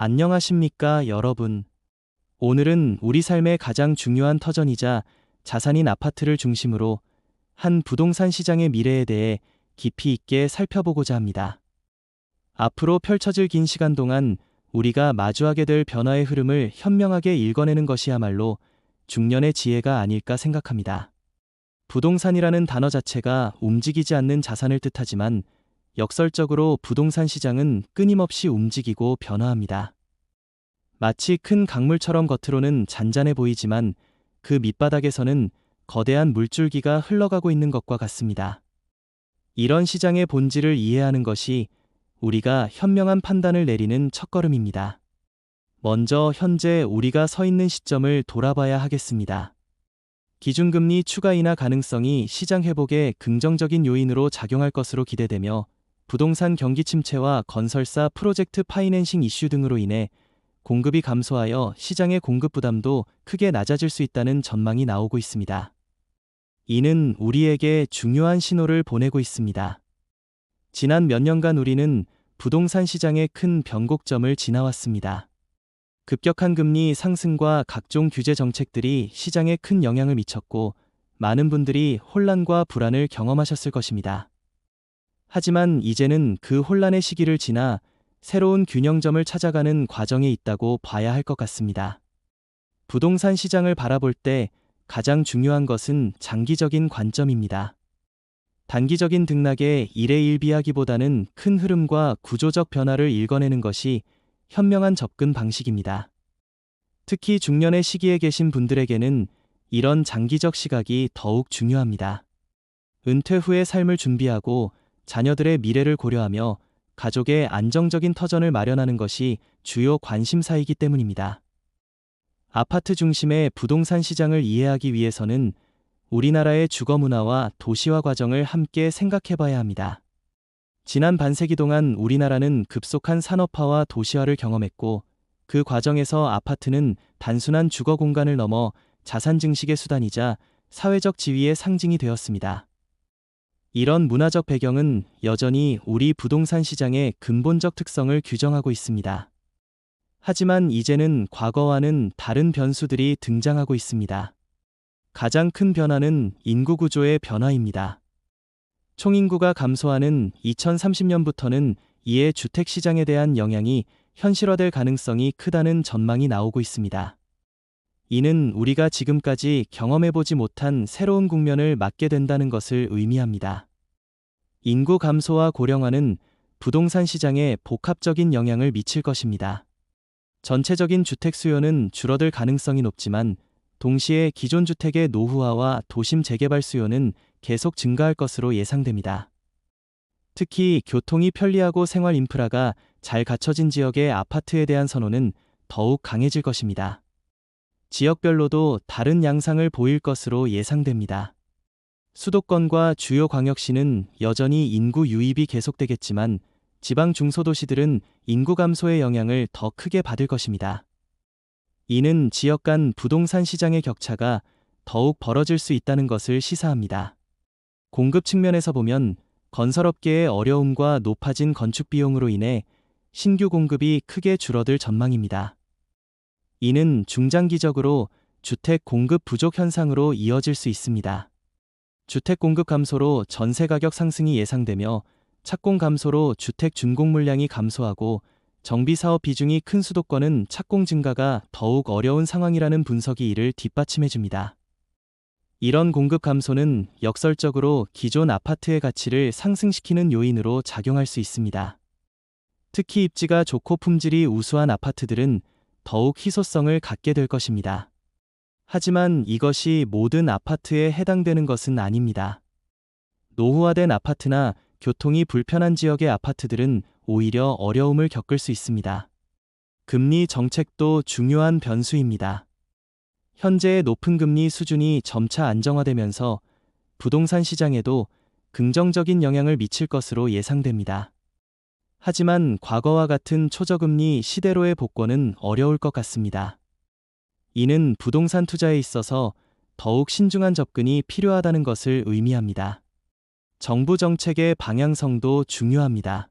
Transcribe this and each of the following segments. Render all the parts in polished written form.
안녕하십니까, 여러분. 오늘은 우리 삶의 가장 중요한 터전이자 자산인 아파트를 중심으로 한 부동산 시장의 미래에 대해 깊이 있게 살펴보고자 합니다. 앞으로 펼쳐질 긴 시간 동안 우리가 마주하게 될 변화의 흐름을 현명하게 읽어내는 것이야말로 중년의 지혜가 아닐까 생각합니다. 부동산이라는 단어 자체가 움직이지 않는 자산을 뜻하지만 역설적으로 부동산 시장은 끊임없이 움직이고 변화합니다. 마치 큰 강물처럼 겉으로는 잔잔해 보이지만 그 밑바닥에서는 거대한 물줄기가 흘러가고 있는 것과 같습니다. 이런 시장의 본질을 이해하는 것이 우리가 현명한 판단을 내리는 첫걸음입니다. 먼저 현재 우리가 서 있는 시점을 돌아봐야 하겠습니다. 기준금리 추가 인하 가능성이 시장 회복에 긍정적인 요인으로 작용할 것으로 기대되며 부동산 경기 침체와 건설사 프로젝트 파이낸싱 이슈 등으로 인해 공급이 감소하여 시장의 공급 부담도 크게 낮아질 수 있다는 전망이 나오고 있습니다. 이는 우리에게 중요한 신호를 보내고 있습니다. 지난 몇 년간 우리는 부동산 시장의 큰 변곡점을 지나왔습니다. 급격한 금리 상승과 각종 규제 정책들이 시장에 큰 영향을 미쳤고 많은 분들이 혼란과 불안을 경험하셨을 것입니다. 하지만 이제는 그 혼란의 시기를 지나 새로운 균형점을 찾아가는 과정에 있다고 봐야 할 것 같습니다. 부동산 시장을 바라볼 때 가장 중요한 것은 장기적인 관점입니다. 단기적인 등락에 일희일비하기보다는 큰 흐름과 구조적 변화를 읽어내는 것이 현명한 접근 방식입니다. 특히 중년의 시기에 계신 분들에게는 이런 장기적 시각이 더욱 중요합니다. 은퇴 후의 삶을 준비하고 자녀들의 미래를 고려하며 가족의 안정적인 터전을 마련하는 것이 주요 관심사이기 때문입니다. 아파트 중심의 부동산 시장을 이해하기 위해서는 우리나라의 주거 문화와 도시화 과정을 함께 생각해봐야 합니다. 지난 반세기 동안 우리나라는 급속한 산업화와 도시화를 경험했고 그 과정에서 아파트는 단순한 주거 공간을 넘어 자산 증식의 수단이자 사회적 지위의 상징이 되었습니다. 이런 문화적 배경은 여전히 우리 부동산 시장의 근본적 특성을 규정하고 있습니다. 하지만 이제는 과거와는 다른 변수들이 등장하고 있습니다. 가장 큰 변화는 인구 구조의 변화입니다. 총인구가 감소하는 2030년부터는 이에 주택 시장에 대한 영향이 현실화될 가능성이 크다는 전망이 나오고 있습니다. 이는 우리가 지금까지 경험해보지 못한 새로운 국면을 맞게 된다는 것을 의미합니다. 인구 감소와 고령화는 부동산 시장에 복합적인 영향을 미칠 것입니다. 전체적인 주택 수요는 줄어들 가능성이 높지만 동시에 기존 주택의 노후화와 도심 재개발 수요는 계속 증가할 것으로 예상됩니다. 특히 교통이 편리하고 생활 인프라가 잘 갖춰진 지역의 아파트에 대한 선호는 더욱 강해질 것입니다. 지역별로도 다른 양상을 보일 것으로 예상됩니다. 수도권과 주요 광역시는 여전히 인구 유입이 계속되겠지만 지방 중소도시들은 인구 감소의 영향을 더 크게 받을 것입니다. 이는 지역 간 부동산 시장의 격차가 더욱 벌어질 수 있다는 것을 시사합니다. 공급 측면에서 보면 건설업계의 어려움과 높아진 건축 비용으로 인해 신규 공급이 크게 줄어들 전망입니다. 이는 중장기적으로 주택 공급 부족 현상으로 이어질 수 있습니다. 주택 공급 감소로 전세 가격 상승이 예상되며 착공 감소로 주택 준공 물량이 감소하고 정비 사업 비중이 큰 수도권은 착공 증가가 더욱 어려운 상황이라는 분석이 이를 뒷받침해 줍니다. 이런 공급 감소는 역설적으로 기존 아파트의 가치를 상승시키는 요인으로 작용할 수 있습니다. 특히 입지가 좋고 품질이 우수한 아파트들은 더욱 희소성을 갖게 될 것입니다. 하지만 이것이 모든 아파트에 해당되는 것은 아닙니다. 노후화된 아파트나 교통이 불편한 지역의 아파트들은 오히려 어려움을 겪을 수 있습니다. 금리 정책도 중요한 변수입니다. 현재의 높은 금리 수준이 점차 안정화되면서 부동산 시장에도 긍정적인 영향을 미칠 것으로 예상됩니다. 하지만 과거와 같은 초저금리 시대로의 복권은 어려울 것 같습니다. 이는 부동산 투자에 있어서 더욱 신중한 접근이 필요하다는 것을 의미합니다. 정부 정책의 방향성도 중요합니다.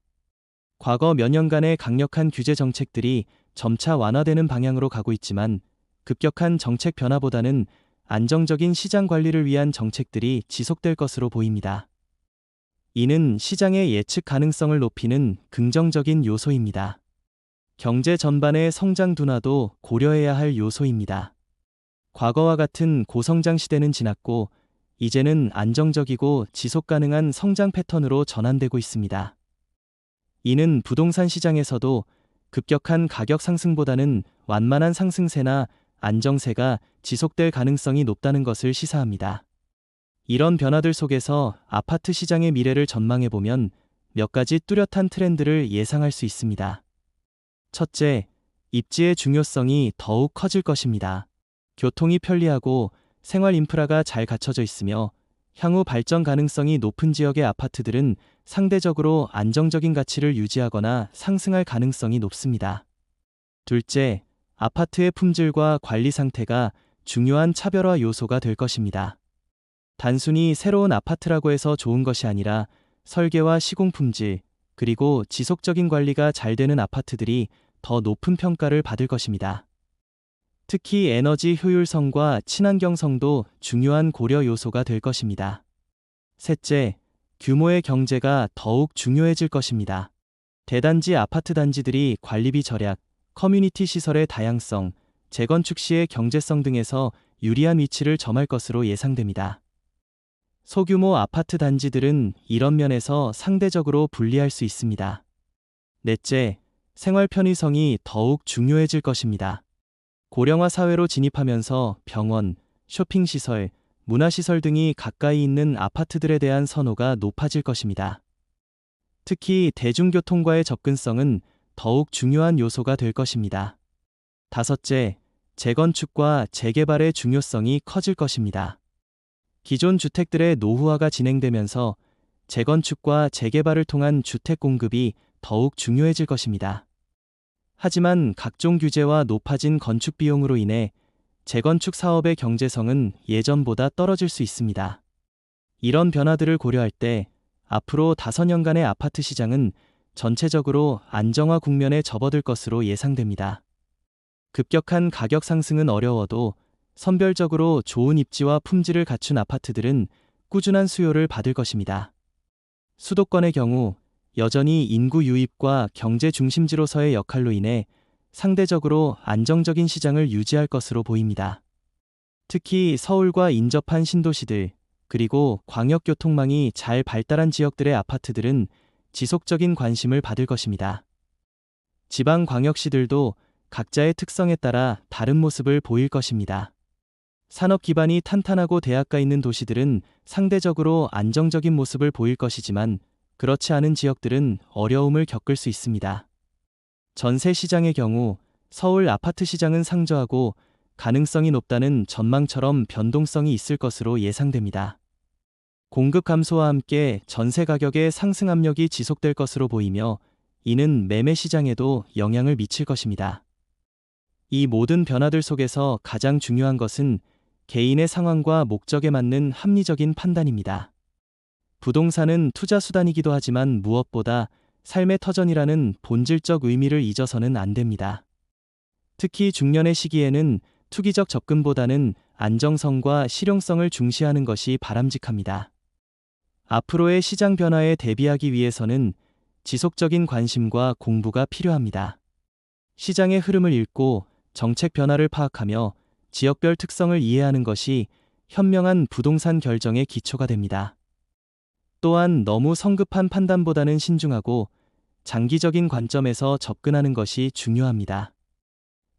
과거 몇 년간의 강력한 규제 정책들이 점차 완화되는 방향으로 가고 있지만 급격한 정책 변화보다는 안정적인 시장 관리를 위한 정책들이 지속될 것으로 보입니다. 이는 시장의 예측 가능성을 높이는 긍정적인 요소입니다. 경제 전반의 성장 둔화도 고려해야 할 요소입니다. 과거와 같은 고성장 시대는 지났고 이제는 안정적이고 지속 가능한 성장 패턴으로 전환되고 있습니다. 이는 부동산 시장에서도 급격한 가격 상승보다는 완만한 상승세나 안정세가 지속될 가능성이 높다는 것을 시사합니다. 이런 변화들 속에서 아파트 시장의 미래를 전망해보면 몇 가지 뚜렷한 트렌드를 예상할 수 있습니다. 첫째, 입지의 중요성이 더욱 커질 것입니다. 교통이 편리하고 생활 인프라가 잘 갖춰져 있으며 향후 발전 가능성이 높은 지역의 아파트들은 상대적으로 안정적인 가치를 유지하거나 상승할 가능성이 높습니다. 둘째, 아파트의 품질과 관리 상태가 중요한 차별화 요소가 될 것입니다. 단순히 새로운 아파트라고 해서 좋은 것이 아니라 설계와 시공 품질, 그리고 지속적인 관리가 잘 되는 아파트들이 더 높은 평가를 받을 것입니다. 특히 에너지 효율성과 친환경성도 중요한 고려 요소가 될 것입니다. 셋째, 규모의 경제가 더욱 중요해질 것입니다. 대단지 아파트 단지들이 관리비 절약, 커뮤니티 시설의 다양성, 재건축 시의 경제성 등에서 유리한 위치를 점할 것으로 예상됩니다. 소규모 아파트 단지들은 이런 면에서 상대적으로 불리할 수 있습니다. 넷째, 생활 편의성이 더욱 중요해질 것입니다. 고령화 사회로 진입하면서 병원, 쇼핑시설, 문화시설 등이 가까이 있는 아파트들에 대한 선호가 높아질 것입니다. 특히 대중교통과의 접근성은 더욱 중요한 요소가 될 것입니다. 다섯째, 재건축과 재개발의 중요성이 커질 것입니다. 기존 주택들의 노후화가 진행되면서 재건축과 재개발을 통한 주택 공급이 더욱 중요해질 것입니다. 하지만 각종 규제와 높아진 건축 비용으로 인해 재건축 사업의 경제성은 예전보다 떨어질 수 있습니다. 이런 변화들을 고려할 때 앞으로 5년간의 아파트 시장은 전체적으로 안정화 국면에 접어들 것으로 예상됩니다. 급격한 가격 상승은 어려워도 선별적으로 좋은 입지와 품질을 갖춘 아파트들은 꾸준한 수요를 받을 것입니다. 수도권의 경우 여전히 인구 유입과 경제 중심지로서의 역할로 인해 상대적으로 안정적인 시장을 유지할 것으로 보입니다. 특히 서울과 인접한 신도시들, 그리고 광역교통망이 잘 발달한 지역들의 아파트들은 지속적인 관심을 받을 것입니다. 지방광역시들도 각자의 특성에 따라 다른 모습을 보일 것입니다. 산업 기반이 탄탄하고 대학가 있는 도시들은 상대적으로 안정적인 모습을 보일 것이지만 그렇지 않은 지역들은 어려움을 겪을 수 있습니다. 전세 시장의 경우 서울 아파트 시장은 상저하고 가능성이 높다는 전망처럼 변동성이 있을 것으로 예상됩니다. 공급 감소와 함께 전세 가격의 상승 압력이 지속될 것으로 보이며 이는 매매 시장에도 영향을 미칠 것입니다. 이 모든 변화들 속에서 가장 중요한 것은 개인의 상황과 목적에 맞는 합리적인 판단입니다. 부동산은 투자 수단이기도 하지만 무엇보다 삶의 터전이라는 본질적 의미를 잊어서는 안 됩니다. 특히 중년의 시기에는 투기적 접근보다는 안정성과 실용성을 중시하는 것이 바람직합니다. 앞으로의 시장 변화에 대비하기 위해서는 지속적인 관심과 공부가 필요합니다. 시장의 흐름을 읽고 정책 변화를 파악하며 지역별 특성을 이해하는 것이 현명한 부동산 결정의 기초가 됩니다. 또한 너무 성급한 판단보다는 신중하고 장기적인 관점에서 접근하는 것이 중요합니다.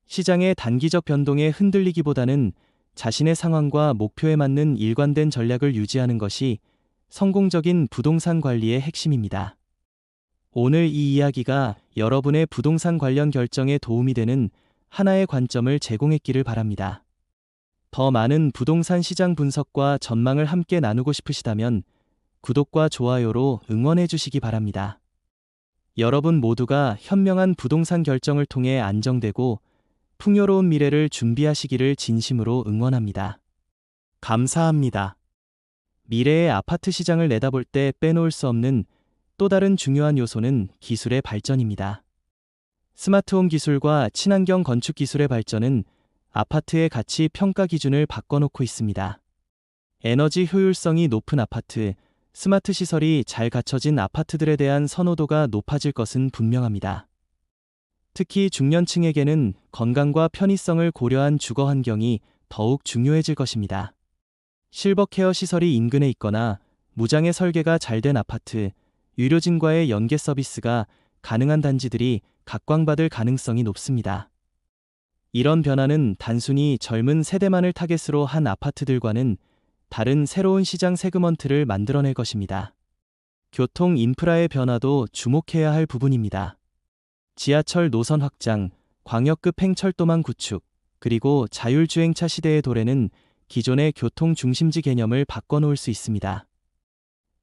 시장의 단기적 변동에 흔들리기보다는 자신의 상황과 목표에 맞는 일관된 전략을 유지하는 것이 성공적인 부동산 관리의 핵심입니다. 오늘 이 이야기가 여러분의 부동산 관련 결정에 도움이 되는 하나의 관점을 제공했기를 바랍니다. 더 많은 부동산 시장 분석과 전망을 함께 나누고 싶으시다면 구독과 좋아요로 응원해 주시기 바랍니다. 여러분 모두가 현명한 부동산 결정을 통해 안정되고 풍요로운 미래를 준비하시기를 진심으로 응원합니다. 감사합니다. 미래의 아파트 시장을 내다볼 때 빼놓을 수 없는 또 다른 중요한 요소는 기술의 발전입니다. 스마트홈 기술과 친환경 건축 기술의 발전은 아파트의 가치 평가 기준을 바꿔놓고 있습니다. 에너지 효율성이 높은 아파트, 스마트 시설이 잘 갖춰진 아파트들에 대한 선호도가 높아질 것은 분명합니다. 특히 중년층에게는 건강과 편의성을 고려한 주거 환경이 더욱 중요해질 것입니다. 실버케어 시설이 인근에 있거나 무장애 설계가 잘 된 아파트, 의료진과의 연계 서비스가 가능한 단지들이 각광받을 가능성이 높습니다. 이런 변화는 단순히 젊은 세대만을 타겟으로 한 아파트들과는 다른 새로운 시장 세그먼트를 만들어낼 것입니다. 교통 인프라의 변화도 주목해야 할 부분입니다. 지하철 노선 확장, 광역급 행철도망 구축, 그리고 자율주행차 시대의 도래는 기존의 교통 중심지 개념을 바꿔놓을 수 있습니다.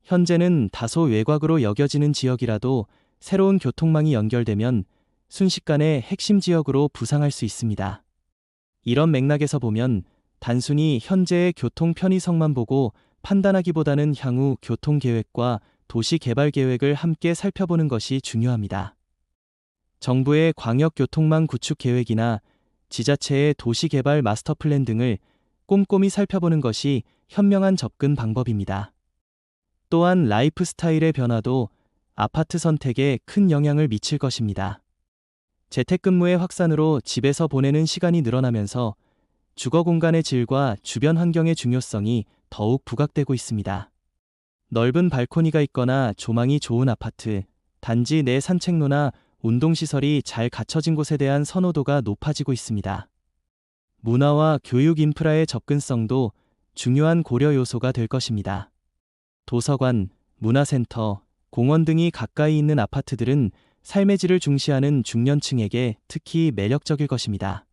현재는 다소 외곽으로 여겨지는 지역이라도 새로운 교통망이 연결되면 순식간에 핵심 지역으로 부상할 수 있습니다. 이런 맥락에서 보면 단순히 현재의 교통 편의성만 보고 판단하기보다는 향후 교통계획과 도시개발계획을 함께 살펴보는 것이 중요합니다. 정부의 광역교통망 구축 계획이나 지자체의 도시개발 마스터플랜 등을 꼼꼼히 살펴보는 것이 현명한 접근 방법입니다. 또한 라이프 스타일의 변화도 아파트 선택에 큰 영향을 미칠 것입니다. 재택근무의 확산으로 집에서 보내는 시간이 늘어나면서 주거 공간의 질과 주변 환경의 중요성이 더욱 부각되고 있습니다. 넓은 발코니가 있거나 조망이 좋은 아파트, 단지 내 산책로나 운동시설이 잘 갖춰진 곳에 대한 선호도가 높아지고 있습니다. 문화와 교육 인프라의 접근성도 중요한 고려 요소가 될 것입니다. 도서관, 문화센터, 공원 등이 가까이 있는 아파트들은 삶의 질을 중시하는 중년층에게 특히 매력적일 것입니다.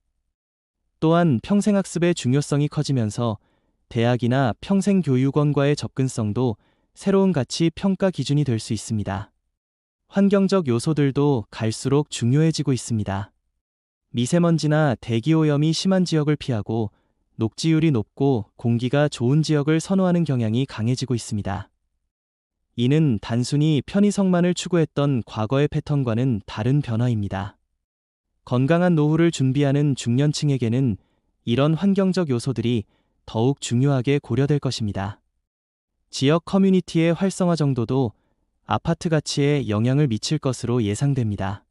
또한 평생학습의 중요성이 커지면서 대학이나 평생교육원과의 접근성도 새로운 가치 평가 기준이 될 수 있습니다. 환경적 요소들도 갈수록 중요해지고 있습니다. 미세먼지나 대기오염이 심한 지역을 피하고 녹지율이 높고 공기가 좋은 지역을 선호하는 경향이 강해지고 있습니다. 이는 단순히 편의성만을 추구했던 과거의 패턴과는 다른 변화입니다. 건강한 노후를 준비하는 중년층에게는 이런 환경적 요소들이 더욱 중요하게 고려될 것입니다. 지역 커뮤니티의 활성화 정도도 아파트 가치에 영향을 미칠 것으로 예상됩니다.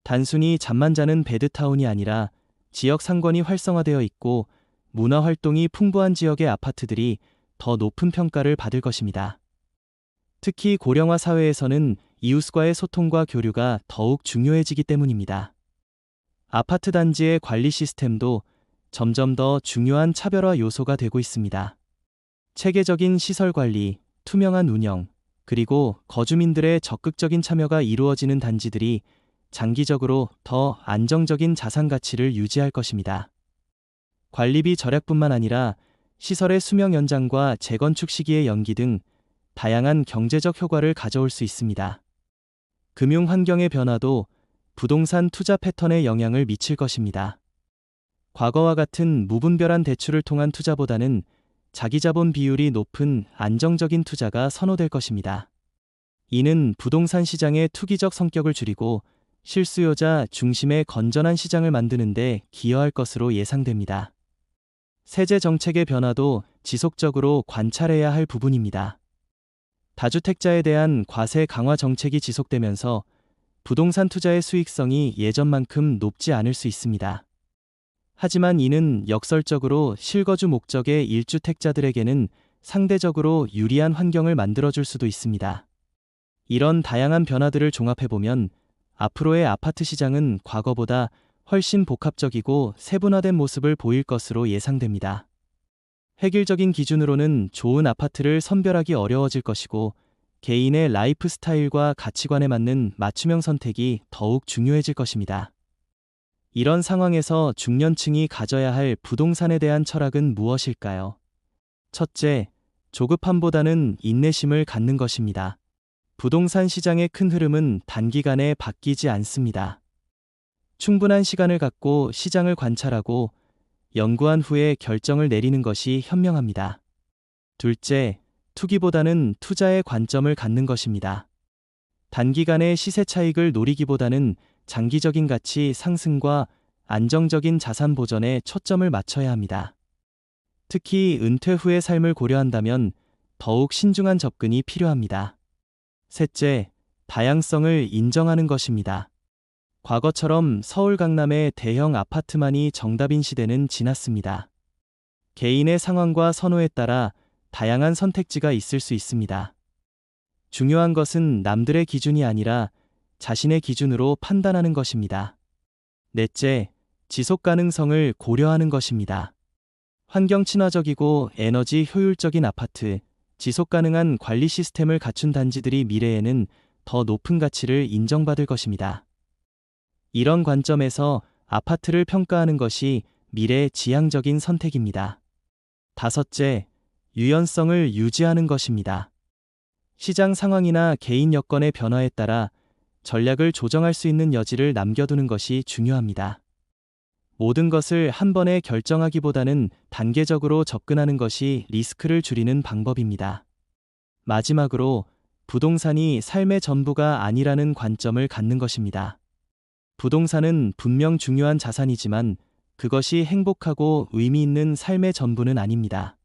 단순히 잠만 자는 베드타운이 아니라 지역 상권이 활성화되어 있고 문화 활동이 풍부한 지역의 아파트들이 더 높은 평가를 받을 것입니다. 특히 고령화 사회에서는 이웃과의 소통과 교류가 더욱 중요해지기 때문입니다. 아파트 단지의 관리 시스템도 점점 더 중요한 차별화 요소가 되고 있습니다. 체계적인 시설 관리, 투명한 운영, 그리고 거주민들의 적극적인 참여가 이루어지는 단지들이 장기적으로 더 안정적인 자산 가치를 유지할 것입니다. 관리비 절약뿐만 아니라 시설의 수명 연장과 재건축 시기의 연기 등 다양한 경제적 효과를 가져올 수 있습니다. 금융 환경의 변화도 부동산 투자 패턴에 영향을 미칠 것입니다. 과거와 같은 무분별한 대출을 통한 투자보다는 자기자본 비율이 높은 안정적인 투자가 선호될 것입니다. 이는 부동산 시장의 투기적 성격을 줄이고 실수요자 중심의 건전한 시장을 만드는 데 기여할 것으로 예상됩니다. 세제 정책의 변화도 지속적으로 관찰해야 할 부분입니다. 다주택자에 대한 과세 강화 정책이 지속되면서 부동산 투자의 수익성이 예전만큼 높지 않을 수 있습니다. 하지만 이는 역설적으로 실거주 목적의 1주택자들에게는 상대적으로 유리한 환경을 만들어줄 수도 있습니다. 이런 다양한 변화들을 종합해보면 앞으로의 아파트 시장은 과거보다 훨씬 복합적이고 세분화된 모습을 보일 것으로 예상됩니다. 획일적인 기준으로는 좋은 아파트를 선별하기 어려워질 것이고 개인의 라이프 스타일과 가치관에 맞는 맞춤형 선택이 더욱 중요해질 것입니다. 이런 상황에서 중년층이 가져야 할 부동산에 대한 철학은 무엇일까요? 첫째, 조급함보다는 인내심을 갖는 것입니다. 부동산 시장의 큰 흐름은 단기간에 바뀌지 않습니다. 충분한 시간을 갖고 시장을 관찰하고 연구한 후에 결정을 내리는 것이 현명합니다. 둘째, 투기보다는 투자의 관점을 갖는 것입니다. 단기간의 시세 차익을 노리기보다는 장기적인 가치 상승과 안정적인 자산 보전에 초점을 맞춰야 합니다. 특히 은퇴 후의 삶을 고려한다면 더욱 신중한 접근이 필요합니다. 셋째, 다양성을 인정하는 것입니다. 과거처럼 서울 강남의 대형 아파트만이 정답인 시대는 지났습니다. 개인의 상황과 선호에 따라 다양한 선택지가 있을 수 있습니다. 중요한 것은 남들의 기준이 아니라 자신의 기준으로 판단하는 것입니다. 넷째, 지속 가능성을 고려하는 것입니다. 환경 친화적이고 에너지 효율적인 아파트, 지속 가능한 관리 시스템을 갖춘 단지들이 미래에는 더 높은 가치를 인정받을 것입니다. 이런 관점에서 아파트를 평가하는 것이 미래 지향적인 선택입니다. 다섯째, 유연성을 유지하는 것입니다. 시장 상황이나 개인 여건의 변화에 따라 전략을 조정할 수 있는 여지를 남겨두는 것이 중요합니다. 모든 것을 한 번에 결정하기보다는 단계적으로 접근하는 것이 리스크를 줄이는 방법입니다. 마지막으로, 부동산이 삶의 전부가 아니라는 관점을 갖는 것입니다. 부동산은 분명 중요한 자산이지만 그것이 행복하고 의미 있는 삶의 전부는 아닙니다.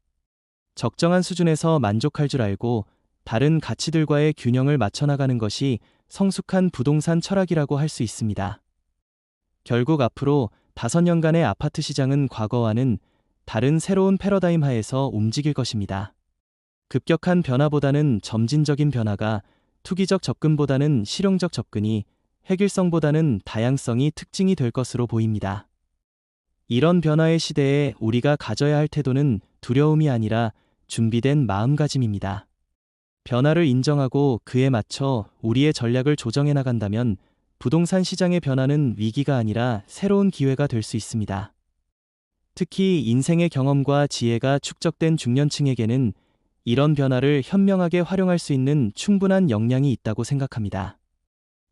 적정한 수준에서 만족할 줄 알고 다른 가치들과의 균형을 맞춰나가는 것이 성숙한 부동산 철학이라고 할 수 있습니다. 결국 앞으로 5년간의 아파트 시장은 과거와는 다른 새로운 패러다임 하에서 움직일 것입니다. 급격한 변화보다는 점진적인 변화가, 투기적 접근보다는 실용적 접근이, 획일성보다는 다양성이 특징이 될 것으로 보입니다. 이런 변화의 시대에 우리가 가져야 할 태도는 두려움이 아니라 준비된 마음가짐입니다. 변화를 인정하고 그에 맞춰 우리의 전략을 조정해 나간다면 부동산 시장의 변화는 위기가 아니라 새로운 기회가 될 수 있습니다. 특히 인생의 경험과 지혜가 축적된 중년층에게는 이런 변화를 현명하게 활용할 수 있는 충분한 역량이 있다고 생각합니다.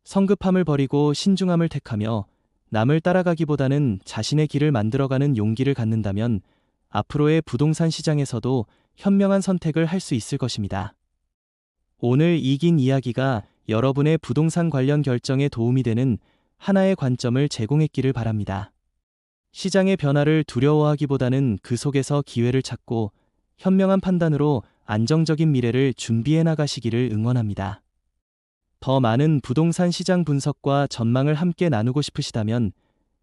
성급함을 버리고 신중함을 택하며 남을 따라가기보다는 자신의 길을 만들어가는 용기를 갖는다면 앞으로의 부동산 시장에서도 현명한 선택을 할 수 있을 것입니다. 오늘 이 긴 이야기가 여러분의 부동산 관련 결정에 도움이 되는 하나의 관점을 제공했기를 바랍니다. 시장의 변화를 두려워하기보다는 그 속에서 기회를 찾고 현명한 판단으로 안정적인 미래를 준비해 나가시기를 응원합니다. 더 많은 부동산 시장 분석과 전망을 함께 나누고 싶으시다면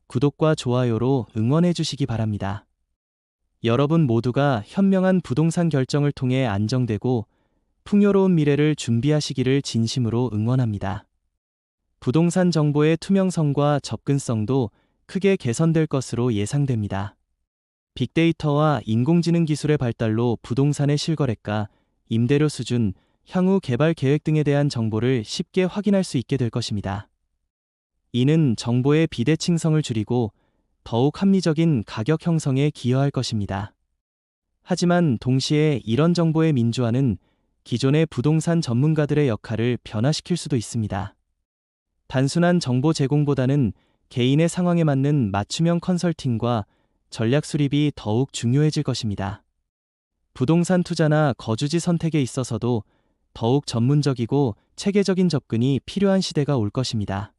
구독과 좋아요로 응원해 주시기 바랍니다. 여러분 모두가 현명한 부동산 결정을 통해 안정되고 풍요로운 미래를 준비하시기를 진심으로 응원합니다. 부동산 정보의 투명성과 접근성도 크게 개선될 것으로 예상됩니다. 빅데이터와 인공지능 기술의 발달로 부동산의 실거래가, 임대료 수준, 향후 개발 계획 등에 대한 정보를 쉽게 확인할 수 있게 될 것입니다. 이는 정보의 비대칭성을 줄이고 더욱 합리적인 가격 형성에 기여할 것입니다. 하지만 동시에 이런 정보의 민주화는 기존의 부동산 전문가들의 역할을 변화시킬 수도 있습니다. 단순한 정보 제공보다는 개인의 상황에 맞는 맞춤형 컨설팅과 전략 수립이 더욱 중요해질 것입니다. 부동산 투자나 거주지 선택에 있어서도 더욱 전문적이고 체계적인 접근이 필요한 시대가 올 것입니다.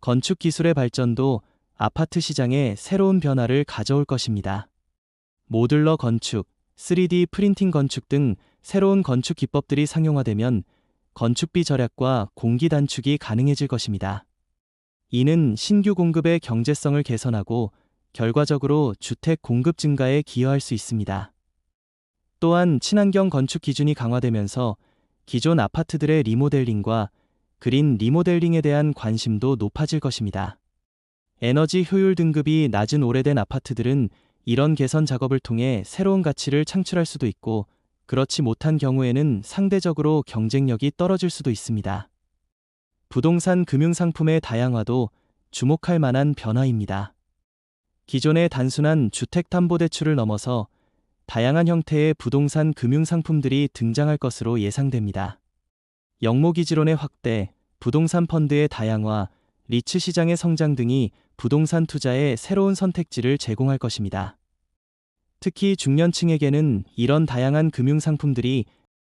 건축 기술의 발전도 아파트 시장에 새로운 변화를 가져올 것입니다. 모듈러 건축, 3D 프린팅 건축 등 새로운 건축 기법들이 상용화되면 건축비 절약과 공기 단축이 가능해질 것입니다. 이는 신규 공급의 경제성을 개선하고 결과적으로 주택 공급 증가에 기여할 수 있습니다. 또한 친환경 건축 기준이 강화되면서 기존 아파트들의 리모델링과 그린 리모델링에 대한 관심도 높아질 것입니다. 에너지 효율 등급이 낮은 오래된 아파트들은 이런 개선 작업을 통해 새로운 가치를 창출할 수도 있고, 그렇지 못한 경우에는 상대적으로 경쟁력이 떨어질 수도 있습니다. 부동산 금융상품의 다양화도 주목할 만한 변화입니다. 기존의 단순한 주택담보대출을 넘어서 다양한 형태의 부동산 금융상품들이 등장할 것으로 예상됩니다. 영모기지론의 확대, 부동산 펀드의 다양화, 리츠 시장의 성장 등이 부동산 투자의 새로운 선택지를 제공할 것입니다. 특히 중년층에게는 이런 다양한 금융상품들이